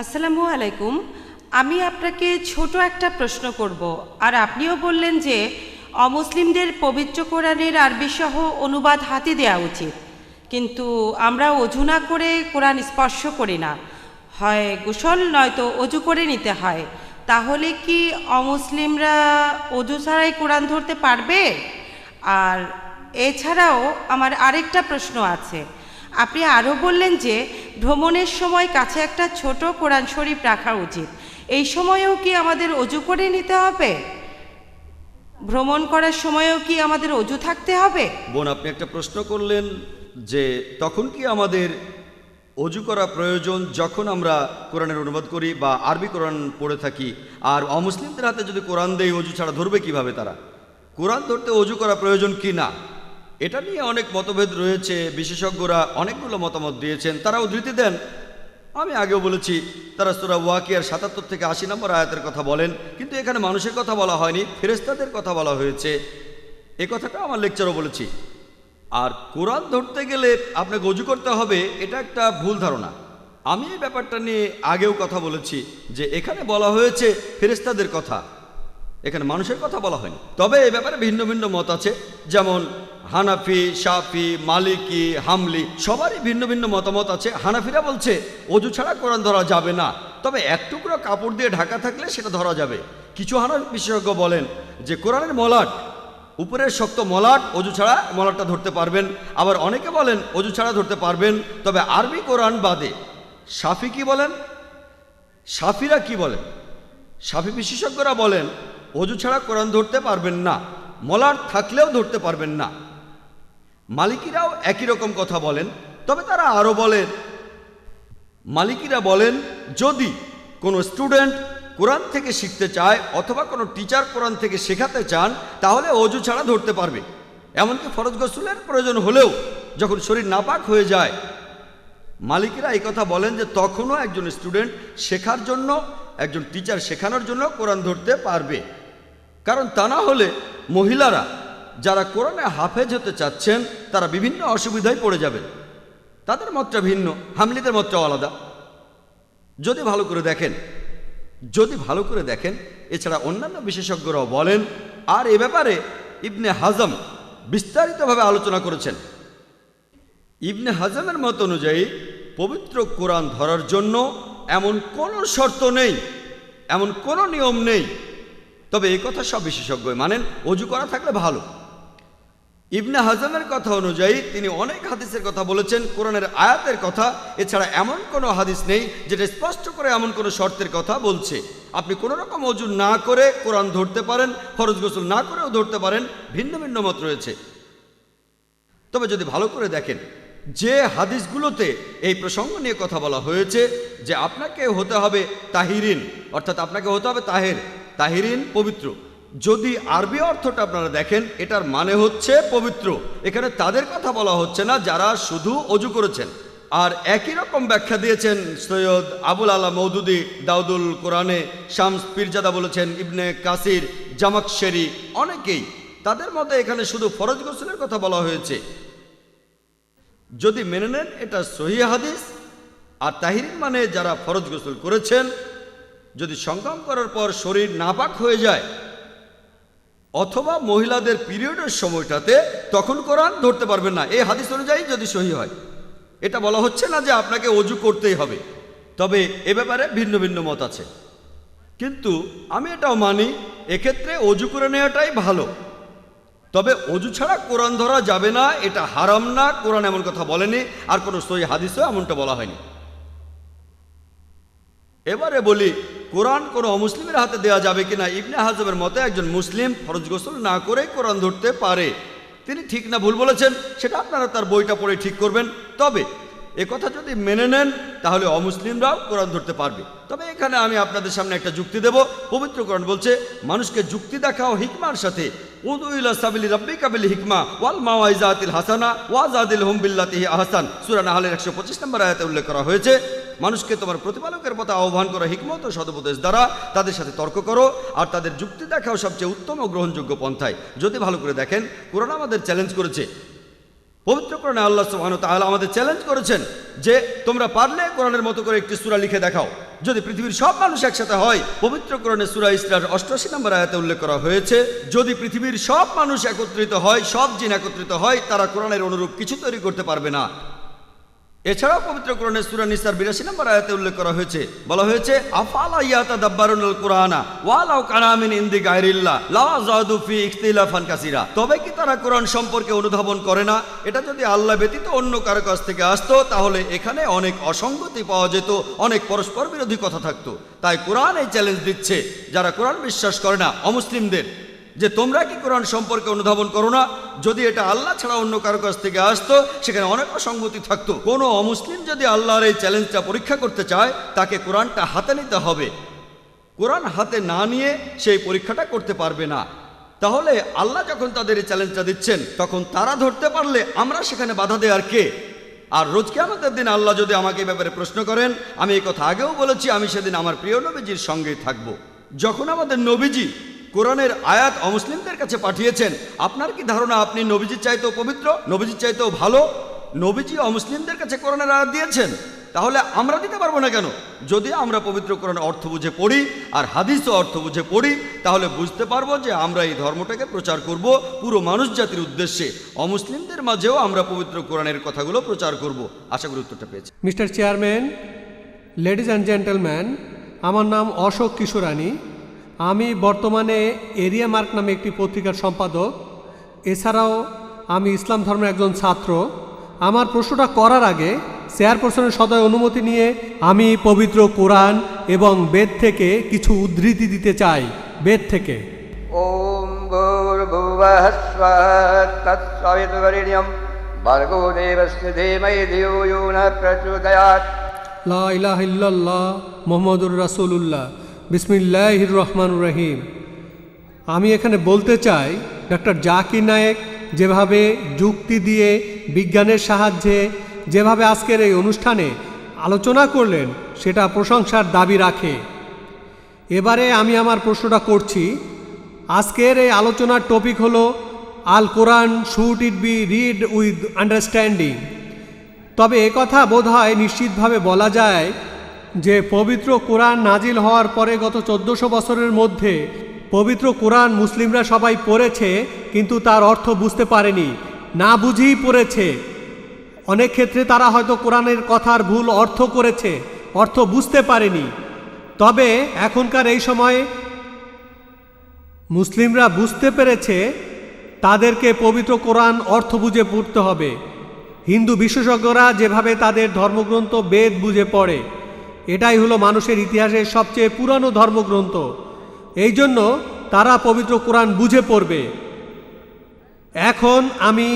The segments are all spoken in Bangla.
আসসালামু আলাইকুম। আমি আপনাকে ছোট একটা প্রশ্ন করব, আর আপনিও বললেন যে অমুসলিমদের পবিত্র কোরআনের আরবি সহ অনুবাদ হাতে দেওয়া উচিত, কিন্তু আমরা অজু না করে কোরআন স্পর্শ করি না, হয় গোসল নয়তো অজু করে নিতে হয়। তাহলে কি অমুসলিমরা অজু ছাড়াই কোরআন ধরতে পারবে? আর এছাড়াও আমার আরেকটা প্রশ্ন আছে। আপনি আরও বললেন যে ভ্রমণের সময় কাছে একটা ছোট কোরআন শরীফ রাখা উচিত। এই সময়েও কি আমাদের অজু করে নিতে হবে? ভ্রমণ করার সময়ও কি আমাদের অজু থাকতে হবে? বোন, আপনি একটা প্রশ্ন করলেন যে তখন কি আমাদের অজু করা প্রয়োজন যখন আমরা কোরআনের অনুবাদ করি বা আরবি কোরআন পড়ে থাকি। আর অমুসলিমদের হাতে যদি কোরআন দেয়, অজু ছাড়া ধরবে কিভাবে তারা? কোরআন ধরতে অজু করা প্রয়োজন কি না, এটা নিয়ে অনেক মতভেদ রয়েছে। বিশেষজ্ঞরা অনেকগুলো মতামত দিয়েছেন, তারা উদ্ধৃতি দেন। আমি আগেও বলেছি, তারা সূরা ওয়াকিয়ার ৭৭ থেকে ৮০ নম্বর আয়াতের কথা বলেন, কিন্তু এখানে মানুষের কথা বলা হয়নি, ফেরেশতাদের কথা বলা হয়েছে। এ কথাটা আমার লেকচারও বলেছি। আর কোরআন ধরতে গেলে আপনাকে অজু করতে হবে, এটা একটা ভুল ধারণা। আমি এই ব্যাপারটা নিয়ে আগেও কথা বলেছি যে এখানে বলা হয়েছে ফেরেশতাদের কথা, এখানে মানুষের কথা বলা হয়নি। তবে এ ব্যাপারে ভিন্ন ভিন্ন মত আছে, যেমন হানাফি, শাফি, মালিকি, হামলি, সবারই ভিন্ন ভিন্ন মতামত আছে। হানাফিরা বলছে অজু ছাড়া কোরআন ধরা যাবে না, তবে এক টুকরো কাপড় দিয়ে ঢাকা থাকলে সেটা ধরা যাবে। কিছু হানাফি বিশেষজ্ঞ বলেন যে কোরআনের মলাট, উপরের শক্ত মলাট, অজু ছাড়া মলাটটা ধরতে পারবেন। আবার অনেকে বলেন অজু ছাড়া ধরতে পারবেন, তবে আরবি কোরআন বাদে। শাফি কি বলেন? শাফিরা কি বলেন? শাফি বিশেষজ্ঞরা বলেন অজু ছাড়া কোরআন ধরতে পারবেন না, মলাট থাকলেও ধরতে পারবেন না। মালিকিরাও একই রকম কথা বলেন, তবে তারা আরও বলেন, মালিকিরা বলেন যদি কোনো স্টুডেন্ট কোরআন থেকে শিখতে চায় অথবা কোনো টিচার কোরআন থেকে শেখাতে চান, তাহলে অজু ছাড়া ধরতে পারবে। এমনকি ফরজ গোসলের প্রয়োজন হলেও যখন শরীর নাপাক হয়ে যায়, মালিকিরা এই কথা বলেন যে তখনও একজন স্টুডেন্ট শেখার জন্য, একজন টিচার শেখানোর জন্য কোরআন ধরতে পারবে। কারণ তা না হলে মহিলারা যারা কোরআনে হাফেজ হতে চাচ্ছেন তারা বিভিন্ন অসুবিধায় পড়ে যাবেন। তাদের মতটা ভিন্ন, হামলিদের মতটাও আলাদা। যদি ভালো করে দেখেন, এছাড়া অন্যান্য বিশেষজ্ঞরাও বলেন। আর এ ব্যাপারে ইবনে হাজম বিস্তারিতভাবে আলোচনা করেছেন। ইবনে হাজমের মত অনুযায়ী পবিত্র কোরআন ধরার জন্য এমন কোনো শর্ত নেই, এমন কোনো নিয়ম নেই। তবে এই কথা সব বিশেষজ্ঞই মানেন, অজু করা থাকলে ভালো। ইবনে হাজমের কথা অনুযায়ী তিনি অনেক হাদিসের কথা বলেছেন, কোরআনের আয়াতের কথা। এছাড়া এমন কোনো হাদিস নেই যেটা স্পষ্ট করে এমন কোনো শর্তের কথা বলছে। আপনি কোনো রকম অজু না করে কোরআন ধরতে পারেন, ফরজ গোসল না করেও ধরতে পারেন। ভিন্ন ভিন্ন মত রয়েছে। তবে যদি ভালো করে দেখেন, যে হাদিসগুলোতে এই প্রসঙ্গ নিয়ে কথা বলা হয়েছে যে আপনাকে হতে হবে তাহিরিন, অর্থাৎ আপনাকে হতে হবে তাহিরিন, পবিত্র। যদি আরবি অর্থটা আপনারা দেখেন, এটার মানে হচ্ছে পবিত্র। এখানে তাদের কথা বলা হচ্ছে না যারা শুধু অজু করেছেন। আর একই রকম ব্যাখ্যা দিয়েছেন সৈয়দ আবুল আলা মওদুদি দাউদুল কোরআনে, শামস পীরজাদা বলেছেন, ইবনে কাসির, জামাকশেরি, অনেকেই। তাদের মতে এখানে শুধু ফরজ গোসলের কথা বলা হয়েছে। যদি মেনে নেন এটা সহিহ হাদিস, আর তাহিরিন মানে যারা ফরজ গোসল করেছেন, যদি সঙ্গম করার পর শরীর নাপাক হয়ে যায় অথবা মহিলাদের পিরিয়ডের সময়টাতে, তখন কোরআন ধরতে পারবেন না। এই হাদিস অনুযায়ী যদি সহিহ হয়, এটা বলা হচ্ছে না যে আপনাকে অজু করতেই হবে। তবে এ ব্যাপারে ভিন্ন ভিন্ন মত আছে, কিন্তু আমি এটাও মানি এক্ষেত্রে অজু করে নেওয়াটাই ভালো। তবে অজু ছাড়া কোরআন ধরা যাবে না, এটা হারাম না, কোরআন এমন কথা বলেনি, আর কোনো সহিহ হাদিসেও এমনটা বলা হয়নি। এবারে বলি, কোরআন কোনো অমুসলিমের হাতে দেওয়া যাবে কিনা। ইবনে হাজমের মতে একজন মুসলিম ফরজ গোসল না করে কোরআন ধরতে পারে। তিনি ঠিক না ভুল বলেছেন সেটা আপনারা তার বইটা পড়ে ঠিক করবেন। তবে কথা যদি মেনে নেন, তাহলে অমুসলিমরাও কোরআন ধরতে পারবে। তবে এখানে আমি আপনাদের সামনে একটা যুক্তি দেব। পবিত্র কোরআন বলছে মানুষকে যুক্তি দেখাও হিকমার সাথে, উদু ইলা সাবিলি রাব্বিকা বিল হিকমা ওয়াল মাওয়াইজাতিল হাসানা ওয়াজাদিলহুম বিল্লাতি হি আহসান। সূরা নাহলের 125 নম্বর আয়াতে উল্লেখ করা হয়েছে, মানুষকে তোমার প্রতিপালকের পথে আহ্বান করা হিকমত ও সদুপদেশ দ্বারা, তাদের সাথে তর্ক করো আর তাদের যুক্তি দেখাও সবচেয়ে উত্তম ও গ্রহণযোগ্য পন্থায়। যদি ভালো করে দেখেন, কোরআন আমাদের চ্যালেঞ্জ করেছে পবিত্র কোরআনে আল্লাহ সুবহানাহু ওয়া তাআলা আমাদের চ্যালেঞ্জ করেছেন যে তোমরা পারলে কোরআনের মতো করে একটি সূরা লিখে দেখাও। যদি পৃথিবীর সব মানুষ একসাথে হয়, পবিত্র কোরআনে সূরা ইসরার 88 নম্বর আয়াতে উল্লেখ করা হয়েছে, যদি পৃথিবীর সব মানুষ একত্রিত হয়, সব জিন একত্রিত হয়, তারা কোরআনের অনুরূপ কিছু তৈরি করতে পারবে না। এছাড়াও পবিত্র কোরআনের সূরা নিসার 82 নম্বর আয়াতে উল্লেখ করা হয়েছে, বলা হয়েছে আফালা ইয়াতাদাব্বারুনাল কুরআনা ওয়ালাউ কানা মিন ইনদি গায়রিল্লাহ লাযাদু ফি ইখতিলাফান কাসীরা। তবে কি তারা কোরআন সম্পর্কে অনুধাবন করে না? এটা যদি আল্লাহ ব্যতীত অন্য কারো কাছ থেকে আসতো, তাহলে এখানে অনেক অসঙ্গতি পাওয়া যেত, অনেক পরস্পর বিরোধী কথা থাকতো। তাই কোরআন এই চ্যালেঞ্জ দিচ্ছে যারা কোরআন বিশ্বাস করে না, অমুসলিমদের, যে তোমরা কি কোরআন সম্পর্কে অনুধাবন করো না? যদি এটা আল্লাহ ছাড়া অন্য কারো কাছ থেকে আসতো, সেখানে অনেক অসঙ্গতি থাকতো। কোনো অমুসলিম যদি আল্লাহর এই চ্যালেঞ্জটা পরীক্ষা করতে চায়, তাকে কোরআনটা হাতে নিতে হবে। কোরআন হাতে না নিয়ে সেই পরীক্ষাটা করতে পারবে না। তাহলে আল্লাহ যখন তাদের এই চ্যালেঞ্জটা দিচ্ছেন, তখন তারা ধরতে পারলে আমরা সেখানে বাধা দেওয়ার কে? আর রোজ কিয়ামতের দিন আল্লাহ যদি আমাকে এই ব্যাপারে প্রশ্ন করেন, আমি এই কথা আগেও বলেছি, আমি সেদিন আমার প্রিয় নবীজির সঙ্গেই থাকব। যখন আমাদের নবীজি কোরআনের আয়াত অমুসলিমদের কাছে পাঠিয়েছেন, আপনার কি ধারণা আপনি নবীজির চাইতেও পবিত্র, নবীজির চাইতেও ভালো? নবীজি অমুসলিমদের কাছে কোরআনের আয়াত দিয়েছেন, তাহলে আমরা দিতে পারবো না কেন? যদি আমরা পবিত্র কোরআনের অর্থ বুঝে পড়ি আর হাদিসও অর্থ বুঝে পড়ি, তাহলে বুঝতে পারবো যে আমরা এই ধর্মটাকে প্রচার করব পুরো মানুষ জাতির উদ্দেশ্যে। অমুসলিমদের মাঝেও আমরা পবিত্র কোরআনের কথাগুলো প্রচার করব। আশা করি উত্তরটা পেয়েছি। Mister chairman, ladies and gentleman, আমার নাম অশোক কিশোরানী। আমি বর্তমানে এরিয়া মার্ক নামে একটি পত্রিকার সম্পাদক। এছাড়াও আমি ইসলাম ধর্মের একজন ছাত্র। আমার প্রশ্নটা করার আগে চেয়ারপারসনের সদয় অনুমতি নিয়ে আমি পবিত্র কোরআন এবং বেদ থেকে কিছু উদ্ধৃতি দিতে চাই। বেদ থেকে ওম ভূর্ভুবঃ স্বঃ তৎসবিতুর্বরেণ্যং ভর্গো দেবস্য ধীমহি ধিয়ো যো নঃ প্রচোদয়াৎ। লা ইলাহা ইল্লাল্লাহ মুহাম্মাদুর রাসূলুল্লাহ। বিসমিল্লাহির রহমানির রহিম। আমি এখানে বলতে চাই, ডক্টর জাকির নায়েক যেভাবে যুক্তি দিয়ে, বিজ্ঞানের সাহায্যে যেভাবে আজকের এই অনুষ্ঠানে আলোচনা করলেন, সেটা প্রশংসার দাবি রাখে। এবারে আমি আমার প্রশ্নটা করছি। আজকের এই আলোচনার টপিক হলো Al Quran should it be read with understanding. তবে একথা বোধহয় নিশ্চিতভাবে বলা যায় যে পবিত্র কোরআন নাজিল হওয়ার পরে গত 1400 বছরের মধ্যে পবিত্র কোরআন মুসলিমরা সবাই পড়েছে, কিন্তু তার অর্থ বুঝতে পারেনি, না বুঝেই পড়েছে। অনেক ক্ষেত্রে তারা হয়তো কোরআনের কথার ভুল অর্থ করেছে, অর্থ বুঝতে পারেনি। তবে এখনকার এই সময়ে মুসলিমরা বুঝতে পেরেছে তাদেরকে পবিত্র কোরআন অর্থ বুঝে পড়তে হবে। হিন্দু বিশেষজ্ঞরা যেভাবে তাদের ধর্মগ্রন্থ বেদ বুঝে পড়ে, এটাই হলো মানুষের ইতিহাসের সবচেয়ে পুরানো ধর্মগ্রন্থ। এই জন্য তারা পবিত্র কোরআন বুঝে পড়বে। এখন আমি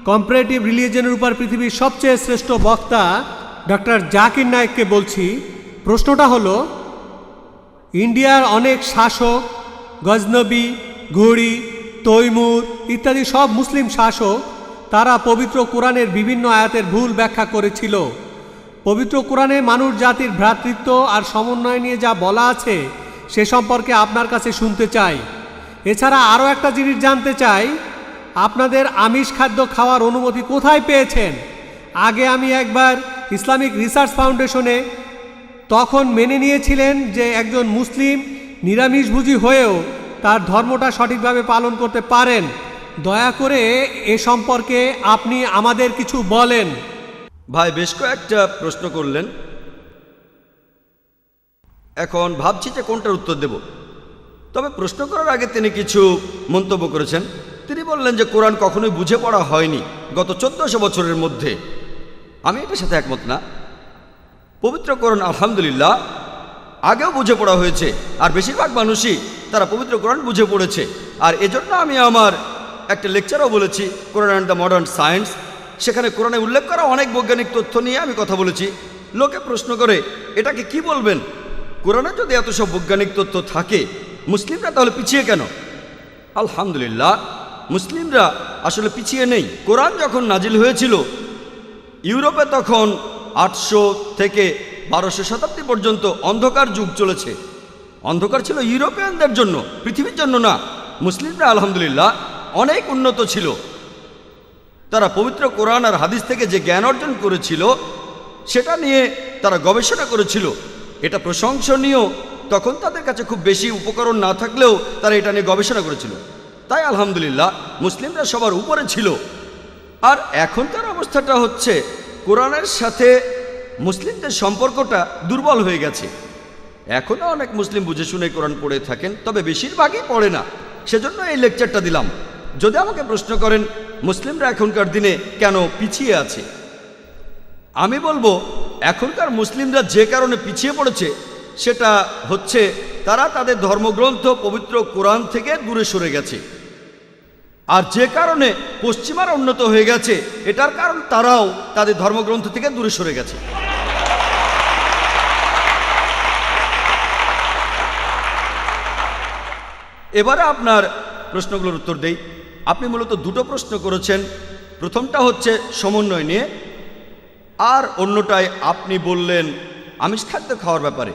কম্পারেটিভ রিলিজিয়নের উপর পৃথিবীর সবচেয়ে শ্রেষ্ঠ বক্তা ডক্টর জাকির নায়েককে বলছি, প্রশ্নটা হলো, ইন্ডিয়ার অনেক শাসক, গজনবী, ঘুরি, তৈমুর ইত্যাদি সব মুসলিম শাসক, তারা পবিত্র কোরআনের বিভিন্ন আয়াতের ভুল ব্যাখ্যা করেছিল। পবিত্র কোরআনে মানুষ জাতির ভ্রাতৃত্ব আর সমন্বয় নিয়ে যা বলা আছে, সে সম্পর্কে আপনার কাছে শুনতে চাই। এছাড়া আরও একটা জিনিস জানতে চাই, আপনাদের আমিষ খাদ্য খাওয়ার অনুমতি কোথায় পেয়েছেন? আগে আমি একবার ইসলামিক রিসার্চ ফাউন্ডেশনে, তখন মেনে নিয়েছিলেন যে একজন মুসলিম নিরামিষভোজী হয়েও তার ধর্মটা সঠিকভাবে পালন করতে পারেন। দয়া করে এ সম্পর্কে আপনি আমাদের কিছু বলেন। ভাই বেশ কয়েকটা প্রশ্ন করলেন, এখন ভাবছি যে কোনটার উত্তর দেব। তবে প্রশ্ন করার আগে তিনি কিছু মন্তব্য করেছেন। তিনি বললেন যে কোরআন কখনোই বুঝে পড়া হয়নি গত 1400 বছরের মধ্যে। আমি এটার সাথে একমত না। পবিত্র কোরআন আলহামদুলিল্লাহ আগেও বুঝে পড়া হয়েছে, আর বেশিরভাগ মানুষই তারা পবিত্র কোরআন বুঝে পড়েছে। আর এজন্য আমি আমার একটা লেকচারও বলেছি, কোরআন অ্যান্ড দ্য মডার্ন সায়েন্স। সেখানে কোরআনে উল্লেখ করা অনেক বৈজ্ঞানিক তথ্য নিয়ে আমি কথা বলেছি। লোকে প্রশ্ন করে, এটাকে কি বলবেন? কোরআনে যদি এত সব বৈজ্ঞানিক তথ্য থাকে, মুসলিমরা তাহলে পিছিয়ে কেন? আলহামদুলিল্লাহ, মুসলিমরা আসলে পিছিয়ে নেই। কোরআন যখন নাজিল হয়েছিল ইউরোপে, তখন 800 থেকে 1200 শতাব্দী পর্যন্ত অন্ধকার যুগ চলেছে। অন্ধকার ছিল ইউরোপিয়ানদের জন্য, পৃথিবীর জন্য না। মুসলিমরা আলহামদুলিল্লাহ অনেক উন্নত ছিল। তারা পবিত্র কোরআন আর হাদিস থেকে যে জ্ঞান অর্জন করেছিল সেটা নিয়ে তারা গবেষণা করেছিল। এটা প্রশংসনীয়। তখন তাদের কাছে খুব বেশি উপকরণ না থাকলেও তারা এটা নিয়ে গবেষণা করেছিল। তাই আলহামদুলিল্লাহ মুসলিমরা সবার উপরে ছিল। আর এখনকার অবস্থাটা হচ্ছে কোরআনের সাথে মুসলিমদের সম্পর্কটা দুর্বল হয়ে গেছে। এখনও অনেক মুসলিম বুঝে শুনে কোরআন পড়ে থাকেন, তবে বেশিরভাগই পড়ে না। সেজন্য এই লেকচারটা দিলাম। যদি আমাকে প্রশ্ন করেন মুসলিমরা এখনকার দিনে কেন পিছিয়ে আছে, আমি বলবো এখনকার মুসলিমরা যে কারণে পিছিয়ে পড়েছে সেটা হচ্ছে তারা তাদের ধর্মগ্রন্থ পবিত্র কোরআন থেকে দূরে সরে গেছে। আর যে কারণে পশ্চিমারা উন্নত হয়ে গেছে এটার কারণ তারাও তাদের ধর্মগ্রন্থ থেকে দূরে সরে গেছে। এবারে আপনার প্রশ্নগুলোর উত্তর দেই। আপনি মূলত দুটো প্রশ্ন করেছেন। প্রথমটা হচ্ছে সমন্বয় নিয়ে, আর অন্যটায় আপনি বললেন আমিষ খাদ্য খাওয়ার ব্যাপারে।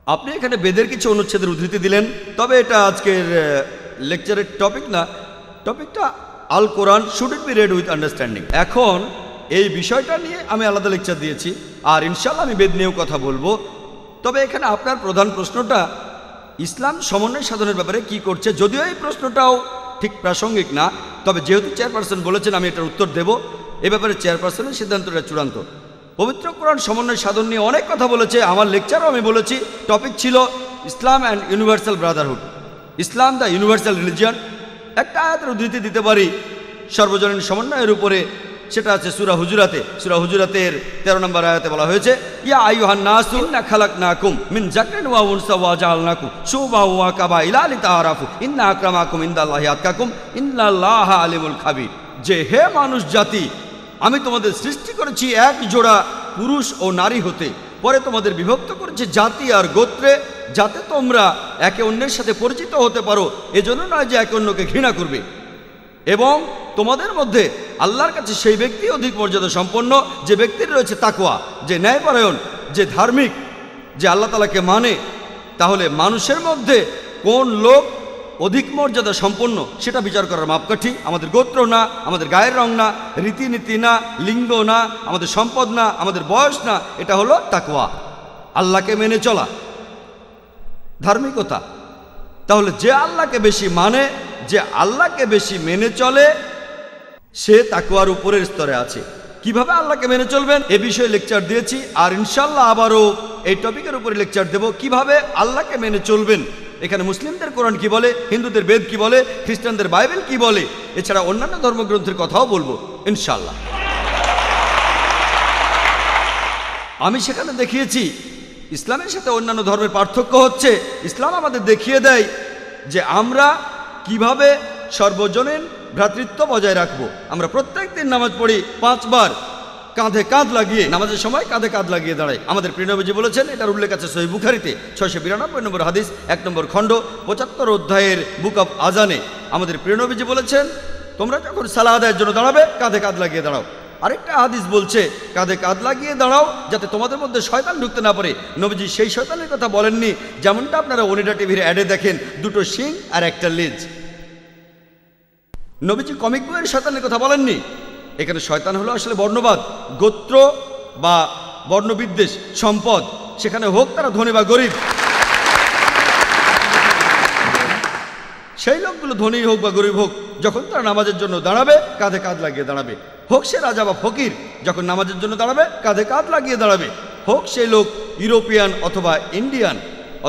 আপনি এখানে বেদের কিছু অনুচ্ছেদের উদ্ধৃতি দিলেন, তবে এটা আজকের লেকচারের টপিক না। টপিকটা Al Quran should it be read with understanding. এখন এই বিষয়টা নিয়ে আমি আলাদা লেকচার দিয়েছি, আর ইনশাল্লাহ আমি বেদ নিয়েও কথা বলবো। তবে এখানে আপনার প্রধান প্রশ্নটা ইসলাম সমন্বয় সাধনের ব্যাপারে কি করছে, যদিও এই প্রশ্নটাও ঠিক প্রাসঙ্গিক না, তবে যেহেতু চেয়ারপারসন বলেছেন আমি এটার উত্তর দেব। এ ব্যাপারে চেয়ারপারসনের সিদ্ধান্তটা চূড়ান্ত। পবিত্র কোরআন সমন্বয় সাধন নিয়ে অনেক কথা বলেছে, আমার লেকচারও আমি বলেছি। টপিক ছিল Islam and universal brotherhood, Islam the universal religion. একটা আয়াতের উদ্ধৃতি দিতে পারি সর্বজনীন সমন্বয়ের উপরে, সেটা আছে সূরা হুজুরাতে। সূরা হুজুরাতের 13 নম্বর আয়াতে বলা হয়েছে, ইয়া আইয়ুহান নাসু ইন্না খালাকনাকুম মিন যাকরিন ওয়া উনসা ওয়া জাআলনাকুম শুউবান ওয়া কাবাইলা লিতাআরাফু ইন্না আকরামাকুম ইনদাল্লাহি আতকাকুম ইন্নাল্লাহা আলিমুল খাবীর। যে হে মানুষ জাতি, আমি তোমাদের সৃষ্টি করেছি এক জোড়া পুরুষ ও নারী হতে, পরে তোমাদের বিভক্ত করেছি জাতি আর গোত্রে, যাতে তোমরা একে অন্যের সাথে পরিচিত হতে পারো। এজন্য নয় যে একে অন্যকে ঘৃণা করবে। এবং তোমাদের মধ্যে আল্লাহর কাছে সেই ব্যক্তি অধিক মর্যাদা সম্পন্ন যে ব্যক্তির রয়েছে তাকওয়া, যে ন্যায়পরায়ণ, যে ধার্মিক, যে আল্লাহ তাআলাকে মানে। তাহলে মানুষের মধ্যে কোন লোক অধিক মর্যাদা সম্পন্ন সেটা বিচার করার মাপকাঠি আমাদের গোত্র না, আমাদের গায়ের রং না, রীতিনীতি না, লিঙ্গ না, আমাদের সম্পদ না, আমাদের বয়স না। এটা হলো তাকওয়া, আল্লাহকে মেনে চলা, ধার্মিকতা। তাহলে যে আল্লাহকে বেশি মানে, যে আল্লাহকে বেশি মেনে চলে, সে তাকওয়ার উপরের স্তরে আছে। কিভাবে আল্লাহকে মেনে চলবেন এ বিষয়ে লেকচার দিয়েছি, আর ইনশাল্লাহ আবারও এই টপিকের উপরে লেকচার দেব, কিভাবে আল্লাহকে মেনে চলবেন। এখানে মুসলিমদের কোরআন কি বলে, হিন্দুদের বেদ কি বলে, খ্রিস্টানদের বাইবেল কি বলে, এছাড়া অন্যান্য ধর্মগ্রন্থের কথাও বলবো ইনশাল্লাহ। আমি সেখানে দেখিয়েছি ইসলামের সাথে অন্যান্য ধর্মের পার্থক্য হচ্ছে, ইসলাম আমাদের দেখিয়ে দেয় যে আমরা কিভাবে সর্বজনীন ভ্রাতৃত্ব বজায় রাখবো। আমরা প্রত্যেক দিন নামাজ পড়ি 5 বার, কাঁধে কাঁধ লাগিয়ে, নামাজের সময় কাঁধে কাঁধ লাগিয়ে দাঁড়াই। আমাদের প্রিয় নবীজি বলেছেন, এটার উল্লেখ আছে সহিহ বুখারীতে 692 নম্বর হাদিস, 1 নম্বর খণ্ড, 75 অধ্যায়ের বুক অফ আজানে। আমাদের প্রিয় নবীজি বলেছেন, তোমরা যখন সালাহ আদায়ের জন্য দাঁড়াবে কাঁধে কাঁধ লাগিয়ে দাঁড়াও। আরেকটা হাদিস বলছে কাঁধে কাঁধ লাগিয়ে দাঁড়াও যাতে তোমাদের মধ্যে শয়তান ঢুকতে না পারে। নবীজি সেই শয়তানের কথা বলেননি যেমনটা আপনারা ওনিডা টিভির অ্যাডে দেখেন, 2টো শিং আর 1টা লেজ। নবীজি কমিক বইয়ের শয়তানের কথা বলেননি। এখানে শয়তান হলো আসলে বর্ণবাদ, গোত্র বা বর্ণবিদ্বেষ, সম্পদ, সেখানে হোক তারা ধনী বা গরিব। সেই লোকগুলো ধনী হোক বা গরিব হোক, যখন তারা নামাজের জন্য দাঁড়াবে কাঁধে কাঁধ লাগিয়ে দাঁড়াবে। হোক সে রাজা বা ফকির, যখন নামাজের জন্য দাঁড়াবে কাঁধে কাঁধ লাগিয়ে দাঁড়াবে। হোক সেই লোক ইউরোপিয়ান অথবা ইন্ডিয়ান,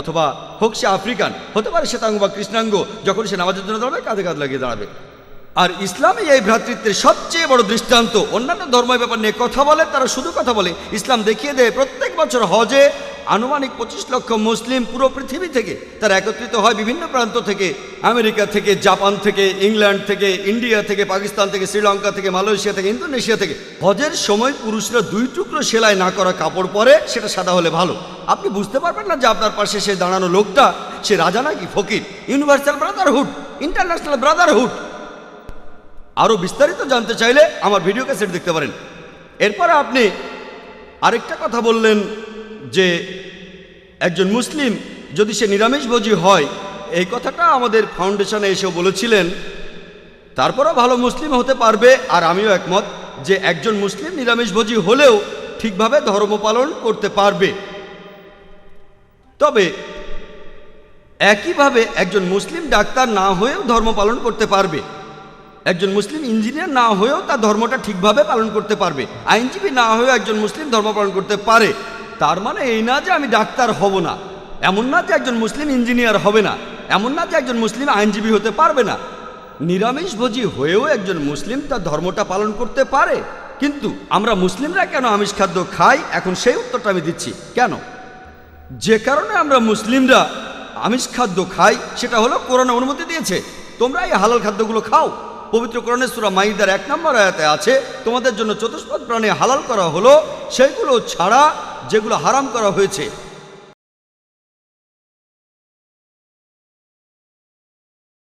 অথবা হোক সে আফ্রিকান, হতে পারে শ্বেতাঙ্গ বা কৃষ্ণাঙ্গ, যখন সে নামাজের জন্য দাঁড়াবে কাঁধে কাঁধ লাগিয়ে দাঁড়াবে। আর ইসলামে এই ভ্রাতৃত্বের সবচেয়ে বড় দৃষ্টান্ত। অন্যান্য ধর্মের ব্যাপার নিয়ে কথা বলে, তারা শুধু কথা বলে। ইসলাম দেখিয়ে দেয় প্রত্যেক বছর হজে আনুমানিক 25 লক্ষ মুসলিম পুরো পৃথিবী থেকে তারা একত্রিত হয়, বিভিন্ন প্রান্ত থেকে, আমেরিকা থেকে, জাপান থেকে, ইংল্যান্ড থেকে, ইন্ডিয়া থেকে, পাকিস্তান থেকে, শ্রীলঙ্কা থেকে, মালয়েশিয়া থেকে, ইন্দোনেশিয়া থেকে। হজের সময় পুরুষরা 2 টুকরো সেলাই না করা কাপড় পরে, সেটা সাদা হলে ভালো। আপনি বুঝতে পারবেন না যে আপনার পাশে সে দাঁড়ানো লোকটা সে রাজা নাকি ফকির। Universal brotherhood, international brotherhood. আরও বিস্তারিত জানতে চাইলে আমার ভিডিও ক্যাসেট দেখতে পারেন। এরপরে আপনি আরেকটা কথা বললেন যে একজন মুসলিম যদি সে নিরামিষভোজী হয়, এই কথাটা আমাদের ফাউন্ডেশনে এসেও বলেছিলেন তারপরও ভালো মুসলিম হতে পারবে। আর আমিও একমত যে একজন মুসলিম নিরামিষভোজী হলেও ঠিকভাবে ধর্ম পালন করতে পারবে। তবে একইভাবে একজন মুসলিম ডাক্তার না হয়েও ধর্ম পালন করতে পারবে, একজন মুসলিম ইঞ্জিনিয়ার না হয়েও তার ধর্মটা ঠিকভাবে পালন করতে পারবে, আইনজীবী না হয়েও একজন মুসলিম ধর্ম পালন করতে পারে। তার মানে এই না যে আমি ডাক্তার হব না, এমন না যে একজন মুসলিম ইঞ্জিনিয়ার হবে না, এমন না যে একজন মুসলিম আইনজীবী হতে পারবে না। নিরামিষভোজী হয়েও একজন মুসলিম তার ধর্মটা পালন করতে পারে। কিন্তু আমরা মুসলিমরা কেন আমিষ খাদ্য খাই, এখন সেই উত্তরটা আমি দিচ্ছি। কেন? যে কারণে আমরা মুসলিমরা আমিষ খাদ্য খাই সেটা হলো কোরআন অনুমতি দিয়েছে, তোমরা এই হালাল খাদ্যগুলো খাও। পবিত্র কোরআনের সূরা মাইদার 1 নম্বর আয়াতে আছে, তোমাদের জন্য চতুষ্পদ প্রাণী হালাল করা হলো, সেগুলো ছাড়া যেগুলো হারাম করা হয়েছে।